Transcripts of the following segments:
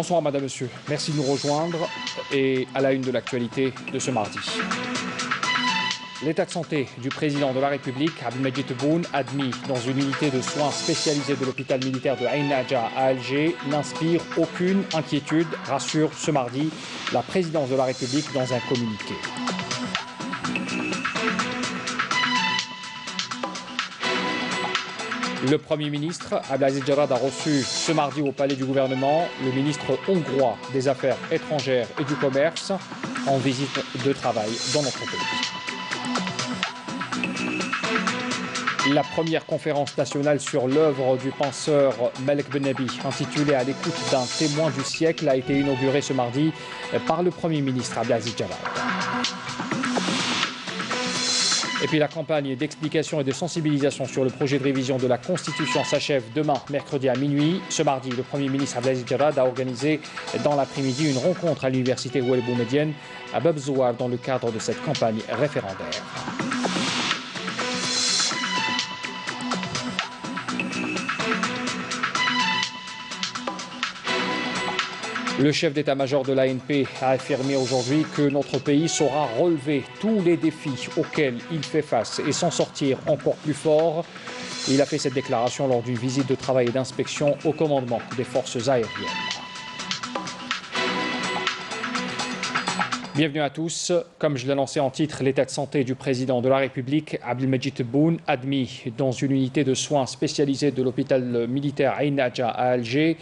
Bonsoir Madame, Monsieur. Merci de nous rejoindre et à la une de l'actualité de ce mardi. L'état de santé du président de la République, Abdelmadjid Tebboune, admis dans une unité de soins spécialisée de l'hôpital militaire de Ain Nadja à Alger, n'inspire aucune inquiétude, rassure ce mardi la présidence de la République dans un communiqué. Le Premier ministre, Abdelaziz Jarrad, a reçu ce mardi au palais du gouvernement le ministre hongrois des Affaires étrangères et du Commerce en visite de travail dans notre pays. La première conférence nationale sur l'œuvre du penseur Malek Bennabi, intitulée « À l'écoute d'un témoin du siècle », a été inaugurée ce mardi par le Premier ministre Abdelaziz Jarrad. Et puis la campagne d'explication et de sensibilisation sur le projet de révision de la Constitution s'achève demain, mercredi à minuit. Ce mardi, le Premier ministre Abdelaziz Jarrad a organisé dans l'après-midi une rencontre à l'université Oued Boumedienne à Bab Zouar dans le cadre de cette campagne référendaire. Le chef d'état-major de l'ANP a affirmé aujourd'hui que notre pays saura relever tous les défis auxquels il fait face et s'en sortir encore plus fort. Il a fait cette déclaration lors d'une visite de travail et d'inspection au commandement des forces aériennes. Bienvenue à tous. Comme je l'ai annoncé en titre, l'état de santé du président de la République, Abdelmadjid Tebboune, admis dans une unité de soins spécialisée de l'hôpital militaire Ain Nadja à Alger,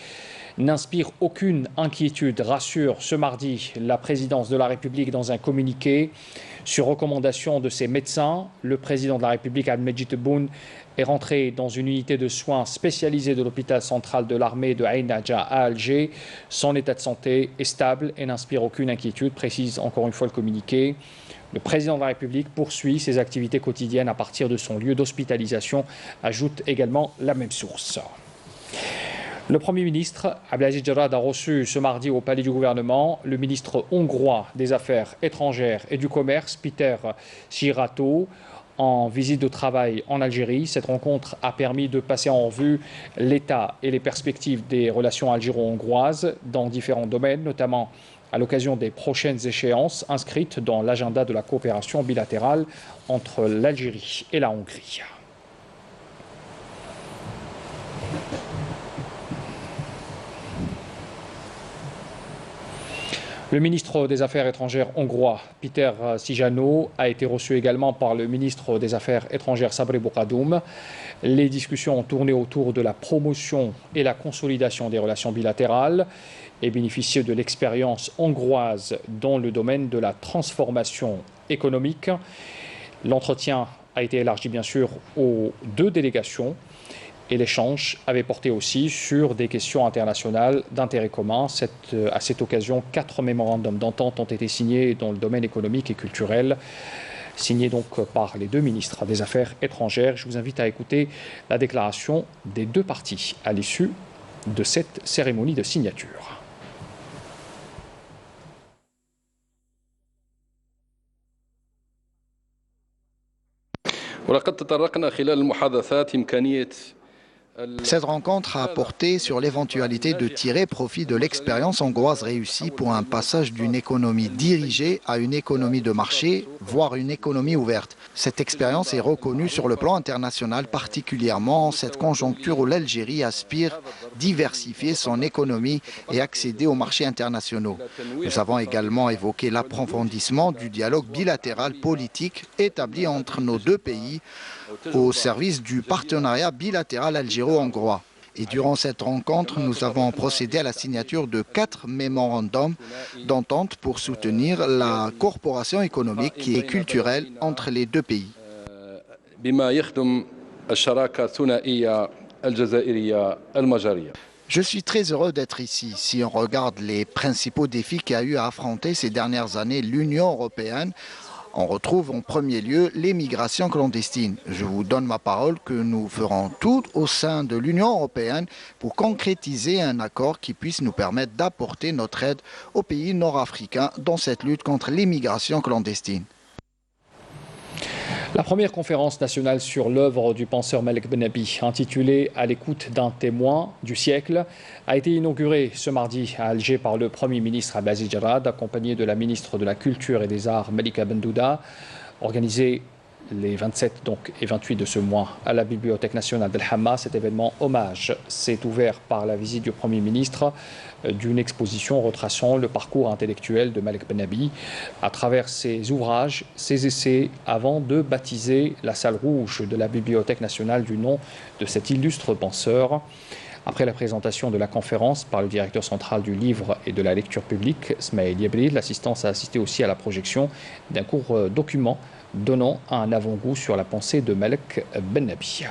n'inspire aucune inquiétude, rassure ce mardi la présidence de la République dans un communiqué. Sur recommandation de ses médecins, le président de la République, Abdelmadjid Tebboune, est rentré dans une unité de soins spécialisée de l'hôpital central de l'armée de Ain Nadja à Alger. Son état de santé est stable et n'inspire aucune inquiétude, précise encore une fois le communiqué. Le président de la République poursuit ses activités quotidiennes à partir de son lieu d'hospitalisation, ajoute également la même source. Le Premier ministre, Abdelaziz Jarrad, a reçu ce mardi au palais du gouvernement le ministre hongrois des Affaires étrangères et du Commerce, Péter Szijjártó, en visite de travail en Algérie. Cette rencontre a permis de passer en revue l'état et les perspectives des relations algéro-hongroises dans différents domaines, notamment à l'occasion des prochaines échéances inscrites dans l'agenda de la coopération bilatérale entre l'Algérie et la Hongrie. Le ministre des Affaires étrangères hongrois, Péter Szijjártó, a été reçu également par le ministre des Affaires étrangères, Sabri Bourgadoum. Les discussions ont tourné autour de la promotion et la consolidation des relations bilatérales et bénéficié de l'expérience hongroise dans le domaine de la transformation économique. L'entretien a été élargi bien sûr aux deux délégations. Et l'échange avait porté aussi sur des questions internationales d'intérêt commun. À cette occasion, 4 mémorandums d'entente ont été signés dans le domaine économique et culturel, signés donc par les deux ministres des Affaires étrangères. Je vous invite à écouter la déclaration des deux parties à l'issue de cette cérémonie de signature. ولقد تطرقنا خلال المحادثات إمكانية Cette rencontre a porté sur l'éventualité de tirer profit de l'expérience hongroise réussie pour un passage d'une économie dirigée à une économie de marché, voire une économie ouverte. Cette expérience est reconnue sur le plan international, particulièrement en cette conjoncture où l'Algérie aspire diversifier son économie et accéder aux marchés internationaux. Nous avons également évoqué l'approfondissement du dialogue bilatéral politique établi entre nos deux pays au service du partenariat bilatéral algéro-hongrois. Et durant cette rencontre, nous avons procédé à la signature de 4 mémorandums d'entente pour soutenir la coopération économique et culturelle entre les deux pays. Je suis très heureux d'être ici. Si on regarde les principaux défis qu'a eu à affronter ces dernières années l'Union européenne, on retrouve en premier lieu l'émigration clandestine. Je vous donne ma parole que nous ferons tout au sein de l'Union européenne pour concrétiser un accord qui puisse nous permettre d'apporter notre aide aux pays nord-africains dans cette lutte contre l'émigration clandestine. La première conférence nationale sur l'œuvre du penseur Malek Bennabi, intitulée « À l'écoute d'un témoin du siècle », a été inaugurée ce mardi à Alger par le Premier ministre Abdelaziz Jarrad, accompagné de la ministre de la Culture et des Arts Malika Bendouda, organisée les 27 et 28 de ce mois à la Bibliothèque nationale d'El Hamma. Cet événement hommage s'est ouvert par la visite du Premier ministre d'une exposition retraçant le parcours intellectuel de Malek Bennabi à travers ses ouvrages, ses essais, avant de baptiser la salle rouge de la Bibliothèque nationale du nom de cet illustre penseur. Après la présentation de la conférence par le directeur central du livre et de la lecture publique, Smaïl Yabril, l'assistance a assisté aussi à la projection d'un court document donnant un avant-goût sur la pensée de Malek Bennabi.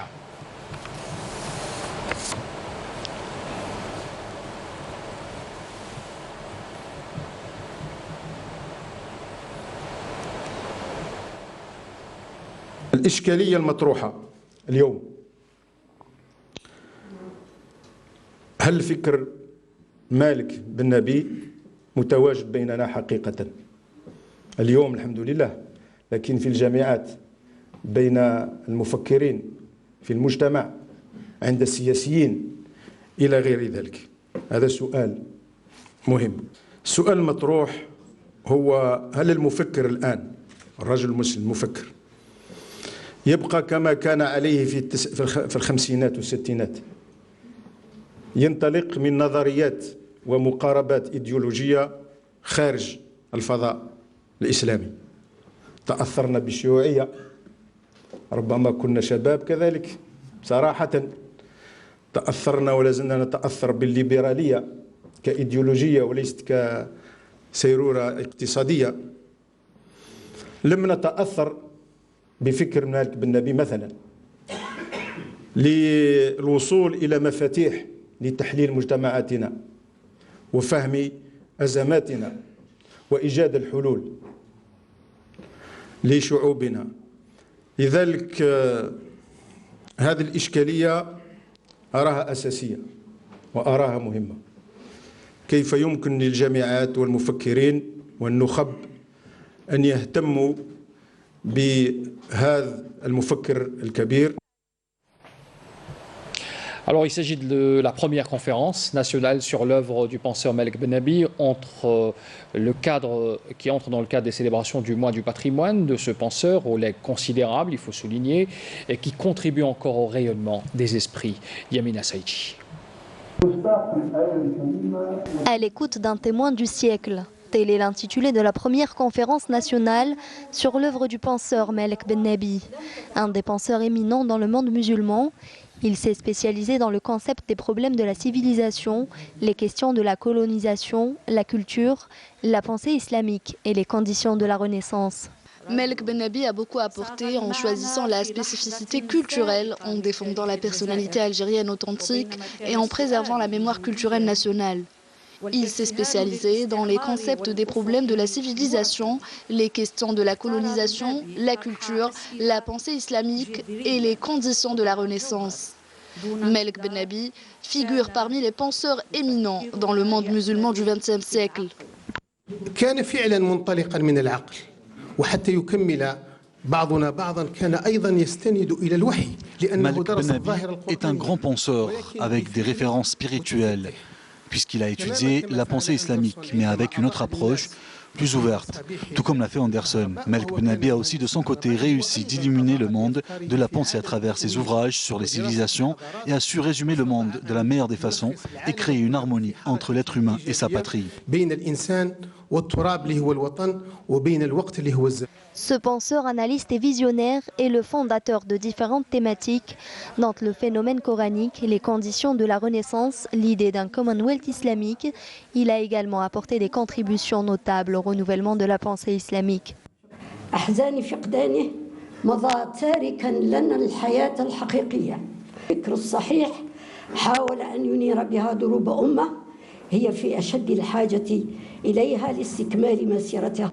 الإشكالية المطروحة اليوم، هل فكر مالك بالنبي متواجد بيننا حقيقة؟ اليوم الحمد لله، لكن في الجامعات بين المفكرين في المجتمع عند السياسيين إلى غير ذلك، هذا سؤال مهم. السؤال المطروح هو هل المفكر الآن، الرجل المسلم المفكر، يبقى كما كان عليه في الخمسينات والستينات، ينطلق من نظريات ومقاربات إيديولوجية خارج الفضاء الإسلامي؟ تأثرنا بالشيوعية، ربما كنا شباب كذلك، صراحة تأثرنا ولا زلنا نتأثر بالليبرالية كإيديولوجية وليست كسيرورة اقتصادية. لم نتأثر بفكر مالك بالنبي مثلا للوصول إلى مفاتيح لتحليل مجتمعاتنا وفهم أزماتنا وإيجاد الحلول لشعوبنا. لذلك هذه الإشكالية أراها أساسية وأراها مهمة. كيف يمكن للجامعات والمفكرين والنخب أن يهتموا بهذا المفكر الكبير؟ Alors, il s'agit de la première conférence nationale sur l'œuvre du penseur Malek Bennabi qui entre dans le cadre des célébrations du mois du patrimoine de ce penseur au legs considérable, il faut souligner, et qui contribue encore au rayonnement des esprits. Yamina Saïchi. À l'écoute d'un témoin du siècle. Tel est l'intitulé de la première conférence nationale sur l'œuvre du penseur Malek Bennabi, un des penseurs éminents dans le monde musulman. Il s'est spécialisé dans le concept des problèmes de la civilisation, les questions de la colonisation, la culture, la pensée islamique et les conditions de la Renaissance. Malek Bennabi a beaucoup apporté en choisissant la spécificité culturelle, en défendant la personnalité algérienne authentique et en préservant la mémoire culturelle nationale. Il s'est spécialisé dans les concepts des problèmes de la civilisation, les questions de la colonisation, la culture, la pensée islamique et les conditions de la Renaissance. Malek Bennabi figure parmi les penseurs éminents dans le monde musulman du XXe siècle. كان فعلا منطلقا من العقل وحتى يكمل بعضنا بعضا كان أيضا يستند إلى الوحي لأنه درس الظاهر القرآني. est un grand penseur avec des références spirituelles, puisqu'il a étudié la pensée islamique, mais avec une autre approche plus ouverte, tout comme l'a fait Anderson. Malek Bennabi a aussi de son côté réussi d'illuminer le monde de la pensée à travers ses ouvrages sur les civilisations et a su résumer le monde de la meilleure des façons et créer une harmonie entre l'être humain et sa patrie. Ce penseur, analyste et visionnaire est le fondateur de différentes thématiques, dont le phénomène coranique, les conditions de la Renaissance, l'idée d'un Commonwealth islamique. Il a également apporté des contributions notables au renouvellement de la pensée islamique.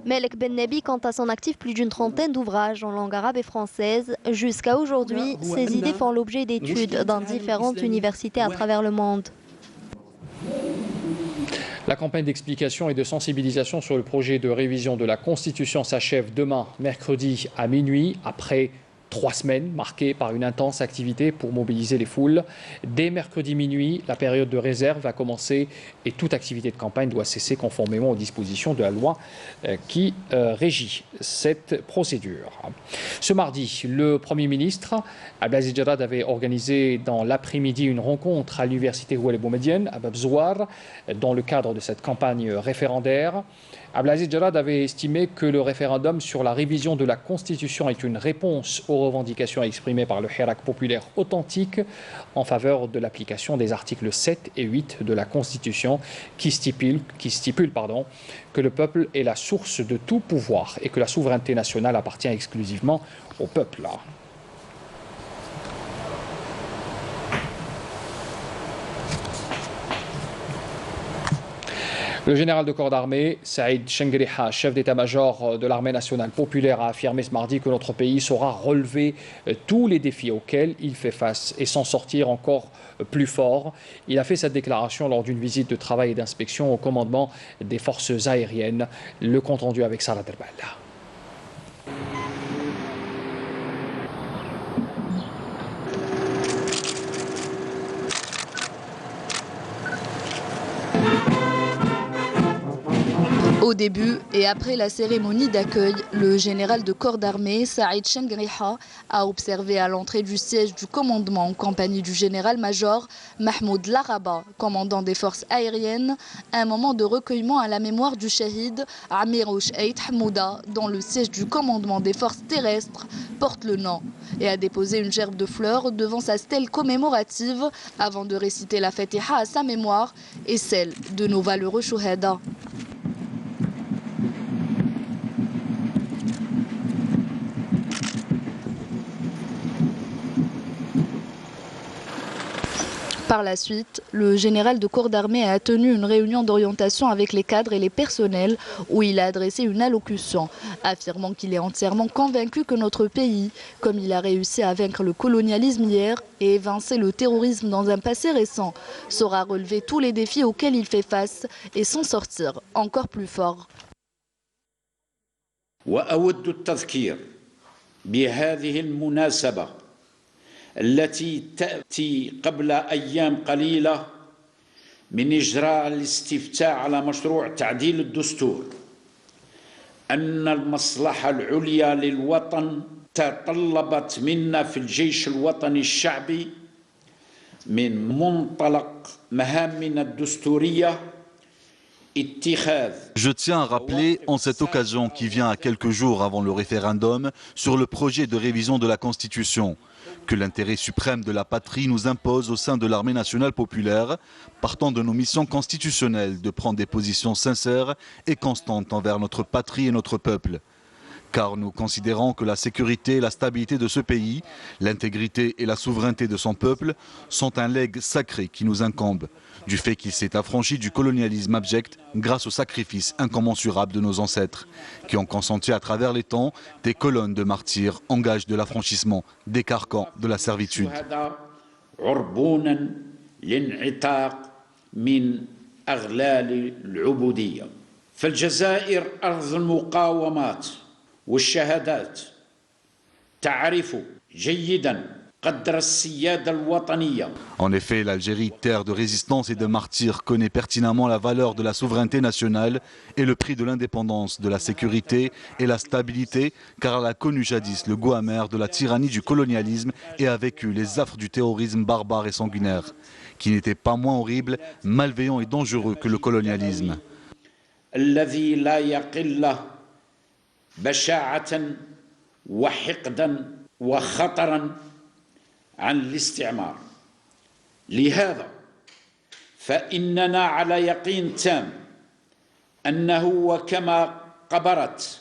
Malek Bennabi compte à son actif plus d'une trentaine d'ouvrages en langue arabe et française. Jusqu'à aujourd'hui, ses idées font l'objet d'études dans différentes universités à travers le monde. La campagne d'explication et de sensibilisation sur le projet de révision de la Constitution s'achève demain, mercredi à minuit, après 3 semaines marquées par une intense activité pour mobiliser les foules. Dès mercredi minuit, la période de réserve va commencer et toute activité de campagne doit cesser conformément aux dispositions de la loi qui régit cette procédure. Ce mardi, le Premier ministre Abdelaziz Jarrad avait organisé dans l'après-midi une rencontre à l'université Oued Boumedienne à Bab Zouar dans le cadre de cette campagne référendaire. Abdelaziz Jarrad avait estimé que le référendum sur la révision de la Constitution est une réponse aux revendications exprimées par le Hirak populaire authentique en faveur de l'application des articles 7 et 8 de la Constitution qui stipulent que le peuple est la source de tout pouvoir et que la souveraineté nationale appartient exclusivement au peuple. Le général de corps d'armée, Saïd Chengriha, chef d'état-major de l'armée nationale populaire, a affirmé ce mardi que notre pays saura relever tous les défis auxquels il fait face et s'en sortir encore plus fort. Il a fait cette déclaration lors d'une visite de travail et d'inspection au commandement des forces aériennes. Le compte-rendu avec Sarah Derbal. Au début et après la cérémonie d'accueil, le général de corps d'armée, Saïd Chengriha, a observé à l'entrée du siège du commandement en compagnie du général-major Mahmoud Laraba, commandant des forces aériennes, un moment de recueillement à la mémoire du shahid Amirouch Eid Hamouda, dont le siège du commandement des forces terrestres porte le nom, et a déposé une gerbe de fleurs devant sa stèle commémorative avant de réciter la Fatiha à sa mémoire et celle de nos valeureux chouhada. Par la suite, le général de corps d'armée a tenu une réunion d'orientation avec les cadres et les personnels où il a adressé une allocution, affirmant qu'il est entièrement convaincu que notre pays, comme il a réussi à vaincre le colonialisme hier et évincer le terrorisme dans un passé récent, saura relever tous les défis auxquels il fait face et s'en sortir encore plus fort. التي تأتي قبل أيام قليلة من إجراء الاستفتاء على مشروع تعديل الدستور أن المصلحة العليا للوطن تطلبت منا في الجيش الوطني الشعبي من منطلق مهامنا الدستورية. Je tiens à rappeler en cette occasion qui vient à quelques jours avant le référendum sur le projet de révision de la Constitution que l'intérêt suprême de la patrie nous impose au sein de l'armée nationale populaire, partant de nos missions constitutionnelles, de prendre des positions sincères et constantes envers notre patrie et notre peuple. Car nous considérons que la sécurité et la stabilité de ce pays, l'intégrité et la souveraineté de son peuple sont un legs sacré qui nous incombe, du fait qu'il s'est affranchi du colonialisme abject grâce au sacrifice incommensurable de nos ancêtres, qui ont consenti à travers les temps des colonnes de martyrs en gage de l'affranchissement des carcans de la servitude. والشهادات تعرف جيدا قدر السيادة الوطنية. En effet, l'Algérie, terre de résistance et de martyrs, connaît pertinemment la valeur de la souveraineté nationale et le prix de l'indépendance, de la sécurité et la stabilité, car elle a connu jadis le goût amer de la tyrannie du colonialisme et a vécu les affres du terrorisme barbare et sanguinaire, qui n'était pas moins horrible, malveillant et dangereux que le colonialisme. الذي لا يقل بشاعة وحقدا وخطرا عن الاستعمار. لهذا فإننا على يقين تام أنه وكما قبرت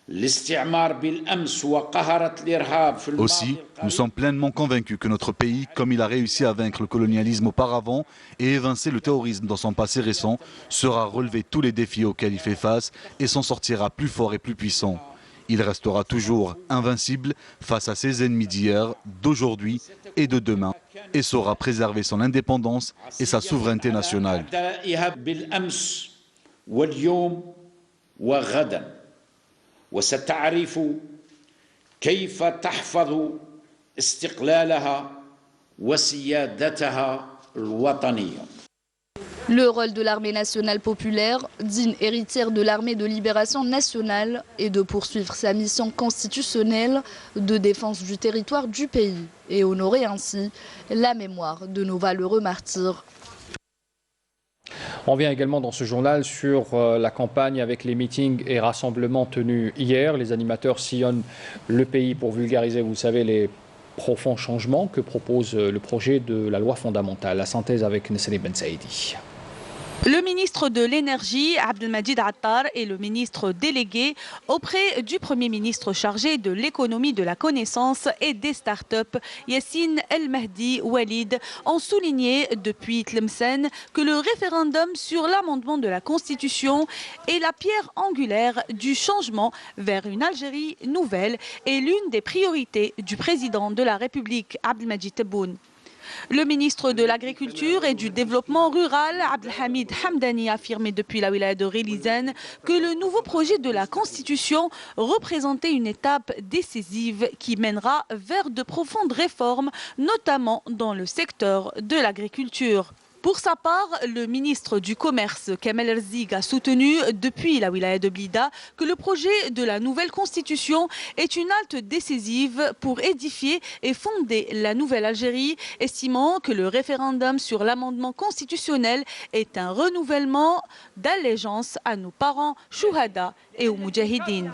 الاستعمار بالأمس وقهرت الإرهاب في الماضي. Aussi, nous sommes pleinement convaincus que notre pays, comme il a réussi à vaincre le colonialisme auparavant et évincer le terrorisme dans son passé récent, saura relever tous les défis auxquels il fait face et s'en sortira plus fort et plus puissant. Il restera toujours invincible face à ses ennemis d'hier, d'aujourd'hui et de demain. et saura préserver son indépendance et sa souveraineté nationale. Le rôle de l'armée nationale populaire, digne héritière de l'armée de libération nationale, est de poursuivre sa mission constitutionnelle de défense du territoire du pays et honorer ainsi la mémoire de nos valeureux martyrs. On revient également dans ce journal sur la campagne avec les meetings et rassemblements tenus hier. Les animateurs sillonnent le pays pour vulgariser, vous savez, les profonds changements que propose le projet de la loi fondamentale. La synthèse avec Nesrine Ben Saïdi. Le ministre de l'Énergie, Abdelmajid Attar, et le ministre délégué auprès du Premier ministre chargé de l'économie de la connaissance et des start-up, Yassine El Mahdi Walid, ont souligné depuis Tlemcen que le référendum sur l'amendement de la Constitution est la pierre angulaire du changement vers une Algérie nouvelle et l'une des priorités du président de la République, Abdelmajid Tebboune. Le ministre de l'Agriculture et du Développement rural, Abdelhamid Hamdani, a affirmé depuis la wilaya de Relizane que le nouveau projet de la Constitution représentait une étape décisive qui mènera vers de profondes réformes, notamment dans le secteur de l'agriculture. Pour sa part, le ministre du Commerce, Kamel Erzig, a soutenu depuis la wilaya de Blida que le projet de la nouvelle constitution est une halte décisive pour édifier et fonder la nouvelle Algérie, estimant que le référendum sur l'amendement constitutionnel est un renouvellement d'allégeance à nos parents, Chouhada et aux Moudjahidines.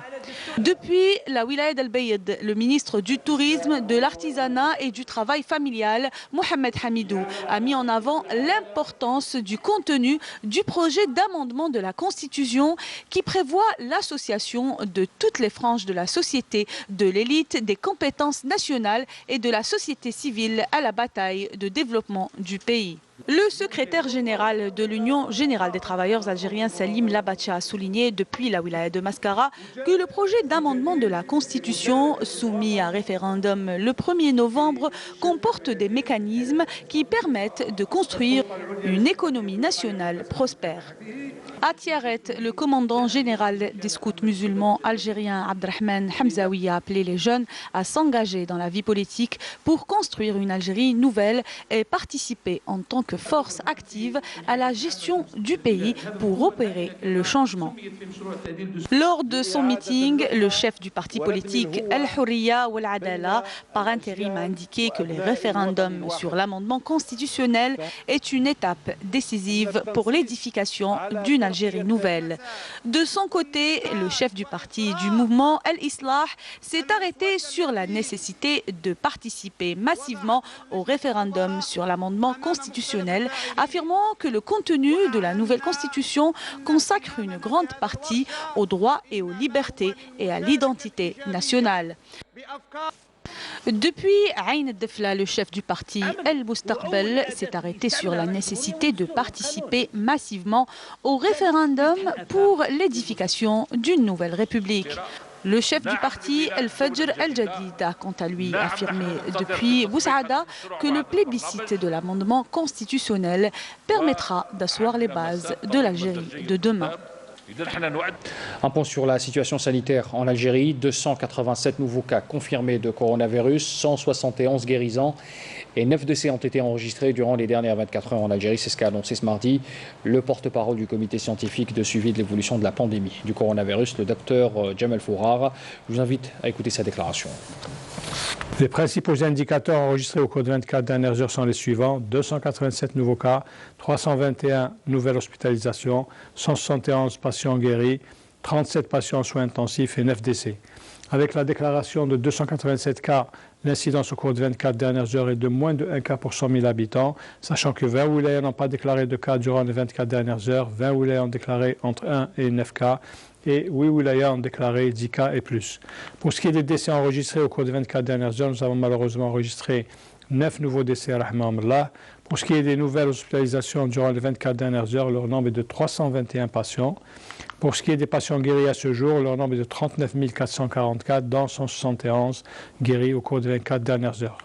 Depuis la wilaya d'Al-Bayed, le ministre du Tourisme, de l'Artisanat et du Travail familial, Mohamed Hamidou, a mis en avant l'importance du contenu du projet d'amendement de la Constitution qui prévoit l'association de toutes les franges de la société, de l'élite, des compétences nationales et de la société civile à la bataille de développement du pays. Le secrétaire général de l'Union générale des travailleurs algériens, Salim Labacha, a souligné depuis la wilaya de Mascara que le projet d'amendement de la Constitution soumis à référendum le 1er novembre comporte des mécanismes qui permettent de construire une économie nationale prospère. À Tiaret, le commandant général des scouts musulmans algériens, Abdrahman Hamzaoui, a appelé les jeunes à s'engager dans la vie politique pour construire une Algérie nouvelle et participer en tant que force active à la gestion du pays pour opérer le changement. Lors de son meeting, le chef du parti politique El Hurriya Wal Adala, par intérim, a indiqué que les référendums sur l'amendement constitutionnel est une étape décisive pour l'édification d'une Algérie nouvelle. De son côté, le chef du parti du mouvement El Islah s'est arrêté sur la nécessité de participer massivement au référendum sur l'amendement constitutionnel, affirmant que le contenu de la nouvelle constitution consacre une grande partie aux droits et aux libertés et à l'identité nationale. Depuis Aïn Defla, le chef du parti El Boustaqbel s'est arrêté sur la nécessité de participer massivement au référendum pour l'édification d'une nouvelle république. Le chef du parti El Fajr El Jadid a quant à lui affirmé depuis Boussaada que le plébiscite de l'amendement constitutionnel permettra d'asseoir les bases de l'Algérie de demain. Un point sur la situation sanitaire en Algérie. 287 nouveaux cas confirmés de coronavirus, 171 guérisons et 9 décès ont été enregistrés durant les dernières 24 heures en Algérie. C'est ce qu'a annoncé ce mardi le porte-parole du comité scientifique de suivi de l'évolution de la pandémie du coronavirus, le docteur Jamel Fourar. Je vous invite à écouter sa déclaration. Les principaux indicateurs enregistrés au cours des 24 dernières heures sont les suivants. 287 nouveaux cas, 321 nouvelles hospitalisations, 171 patients guéris, 37 patients en soins intensifs et 9 décès. Avec la déclaration de 287 cas, l'incidence au cours des 24 dernières heures est de moins de 1 cas pour 100 000 habitants, sachant que 20 wilayas n'ont pas déclaré de cas durant les 24 dernières heures, 20 wilayas ont déclaré entre 1 et 9 cas, et 8 wilayas ont déclaré 10 cas et plus. Pour ce qui est des décès enregistrés au cours des 24 dernières heures, nous avons malheureusement enregistré 9 nouveaux décès à Rahman. Pour ce qui est des nouvelles hospitalisations durant les 24 dernières heures, leur nombre est de 321 patients. Pour ce qui est des patients guéris à ce jour, leur nombre est de 39 444, dont 171 guéris au cours des 24 dernières heures.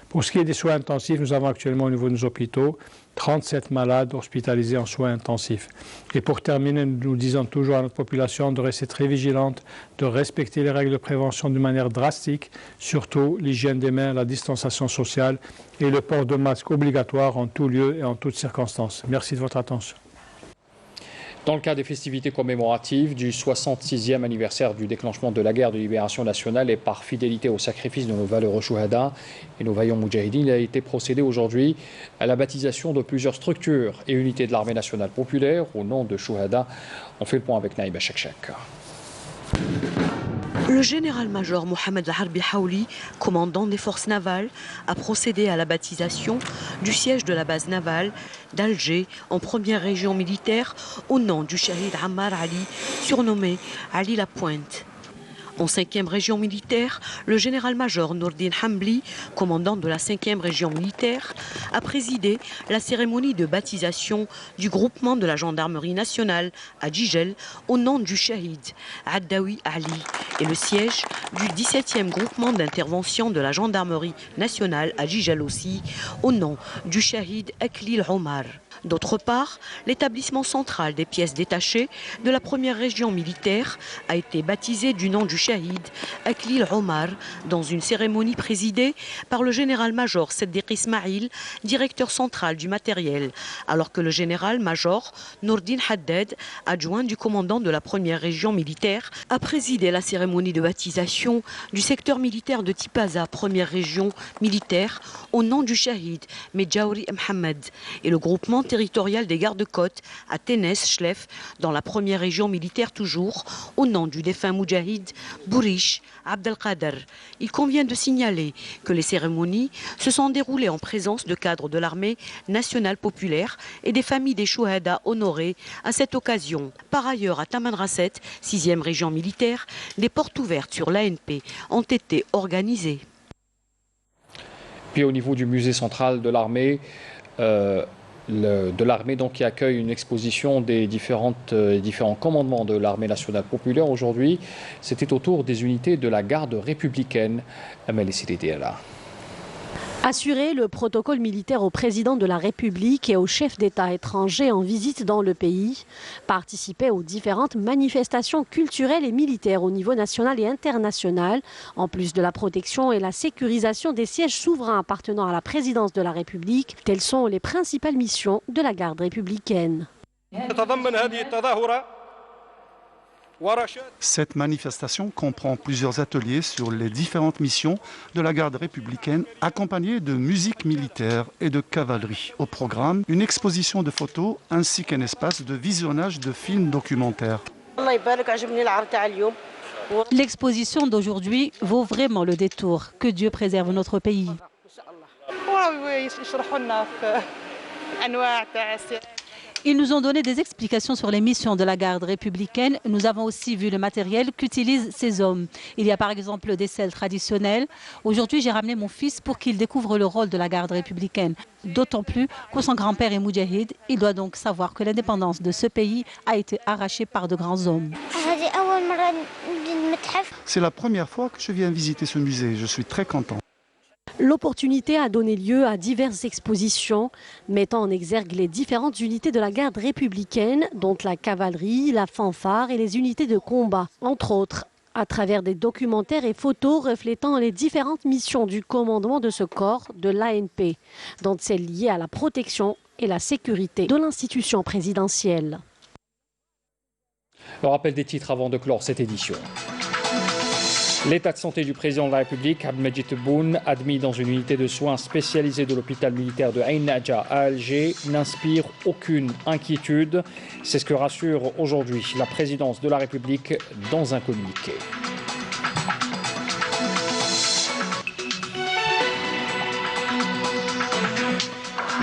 Pour ce qui est des soins intensifs, nous avons actuellement au niveau de nos hôpitaux 37 malades hospitalisés en soins intensifs. Et pour terminer, nous disons toujours à notre population de rester très vigilante, de respecter les règles de prévention d'une manière drastique, surtout l'hygiène des mains, la distanciation sociale et le port de masque obligatoire en tout lieu et en toutes circonstances. Merci de votre attention. Dans le cadre des festivités commémoratives du 66e anniversaire du déclenchement de la guerre de libération nationale et par fidélité au sacrifice de nos valeureux chouhada et nos vaillants moudjahidines, il a été procédé aujourd'hui à la baptisation de plusieurs structures et unités de l'armée nationale populaire au nom de chouhada. On fait le point avec Naïba Chekchek. Le général-major Mohamed Harbi Haouli, commandant des forces navales, a procédé à la baptisation du siège de la base navale d'Alger en première région militaire au nom du Shahid Ammar Ali, surnommé Ali la Pointe. En 5e région militaire, le général-major Nourdin Hambli, commandant de la 5e région militaire, a présidé la cérémonie de baptisation du groupement de la gendarmerie nationale à Djigel au nom du Shahid Addawi Ali et le siège du 17e groupement d'intervention de la gendarmerie nationale à Djigel aussi au nom du Shahid Aklil Omar. D'autre part, l'établissement central des pièces détachées de la première région militaire a été baptisé du nom du Shahid Aklil Omar dans une cérémonie présidée par le général-major Seddiq Ismail, directeur central du matériel, alors que le général-major Nourdin Haddad, adjoint du commandant de la première région militaire, a présidé la cérémonie de baptisation du secteur militaire de Tipaza, première région militaire, au nom du Shahid Medjaouri Mohamed et le groupement territorial des gardes-côtes à Ténès-Chlef, dans la première région militaire toujours, au nom du défunt Moudjahid Bourish Abdelkader. Il convient de signaler que les cérémonies se sont déroulées en présence de cadres de l'armée nationale populaire et des familles des chouhada honorés à cette occasion. Par ailleurs, à Tamanrasset, 6e région militaire, des portes ouvertes sur l'ANP ont été organisées. Puis au niveau du musée central de l'armée, donc, qui accueille une exposition des différents commandements de l'armée nationale populaire aujourd'hui. C'était autour des unités de la garde républicaine. Assurer le protocole militaire au président de la République et aux chefs d'État étrangers en visite dans le pays, participer aux différentes manifestations culturelles et militaires au niveau national et international, en plus de la protection et la sécurisation des sièges souverains appartenant à la présidence de la République, telles sont les principales missions de la garde républicaine. Cette manifestation comprend plusieurs ateliers sur les différentes missions de la garde républicaine, accompagnée de musique militaire et de cavalerie. Au programme, une exposition de photos ainsi qu'un espace de visionnage de films documentaires. L'exposition d'aujourd'hui vaut vraiment le détour. Que Dieu préserve notre pays. Ils nous ont donné des explications sur les missions de la garde républicaine. Nous avons aussi vu le matériel qu'utilisent ces hommes. Il y a par exemple des selles traditionnelles. Aujourd'hui, j'ai ramené mon fils pour qu'il découvre le rôle de la garde républicaine. D'autant plus que son grand-père est moudjahid. Il doit donc savoir que l'indépendance de ce pays a été arrachée par de grands hommes. C'est la première fois que je viens visiter ce musée. Je suis très content. L'opportunité a donné lieu à diverses expositions mettant en exergue les différentes unités de la garde républicaine, dont la cavalerie, la fanfare et les unités de combat, entre autres, à travers des documentaires et photos reflétant les différentes missions du commandement de ce corps de l'ANP, dont celles liées à la protection et la sécurité de l'institution présidentielle. Le rappel des titres avant de clore cette édition. L'état de santé du président de la République, Abdelmajid Tebboune, admis dans une unité de soins spécialisée de l'hôpital militaire de Ain Nadja à Alger, n'inspire aucune inquiétude. C'est ce que rassure aujourd'hui la présidence de la République dans un communiqué.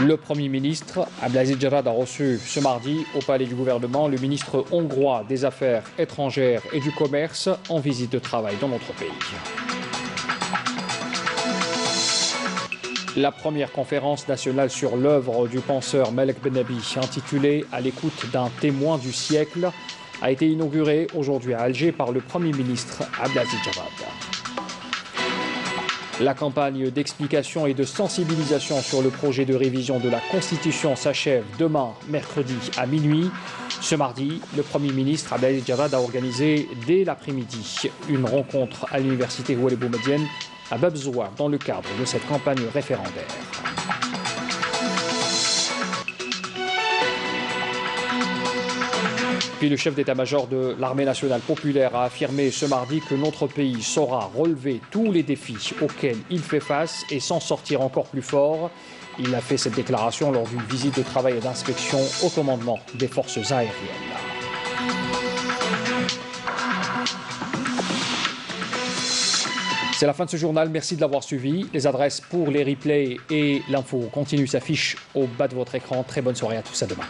Le Premier ministre Abdelaziz Jarrad a reçu ce mardi au palais du gouvernement le ministre hongrois des Affaires étrangères et du Commerce en visite de travail dans notre pays. La première conférence nationale sur l'œuvre du penseur Malek Bennabi, intitulée « À l'écoute d'un témoin du siècle », a été inaugurée aujourd'hui à Alger par le Premier ministre Abdelaziz Jarrad. La campagne d'explication et de sensibilisation sur le projet de révision de la Constitution s'achève demain, mercredi à minuit. Ce mardi, le Premier ministre Abdelaziz Jawad a organisé dès l'après-midi une rencontre à l'université Oualy Boumedienne à Bab Zouar dans le cadre de cette campagne référendaire. Puis le chef d'état-major de l'armée nationale populaire a affirmé ce mardi que notre pays saura relever tous les défis auxquels il fait face et s'en sortir encore plus fort. Il a fait cette déclaration lors d'une visite de travail et d'inspection au commandement des forces aériennes. C'est la fin de ce journal, merci de l'avoir suivi. Les adresses pour les replays et l'info continue s'affichent au bas de votre écran. Très bonne soirée à tous, à demain.